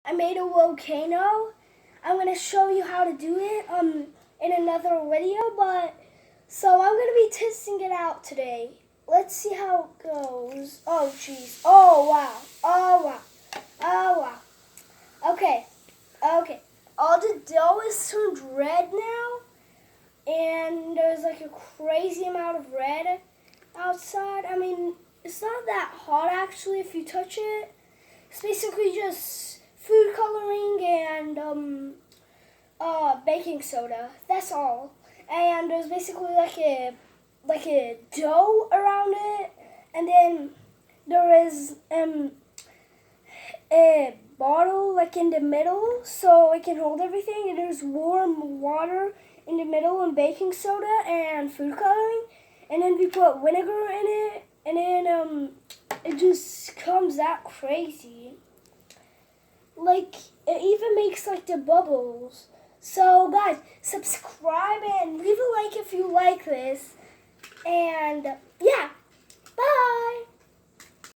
I made a volcano. I'm gonna show you how to do it in another video, but so I'm gonna be testing it out today. Let's see how it goes. Oh jeez. Oh wow. Oh wow. Oh wow. Okay. Okay. All the dough is turned red now, and there's like a crazy amount of red outside. I mean, it's not that hot actually if you touch it. It's basically just food coloring and baking soda. That's all. And there's basically like a dough around it, and then there is a bottle like in the middle so it can hold everything, and there's warm water in the middle and baking soda and food coloring, and then we put vinegar in it, and then it just comes out crazy. Like, it even makes like the bubbles. So guys, subscribe and leave a like if you like this, and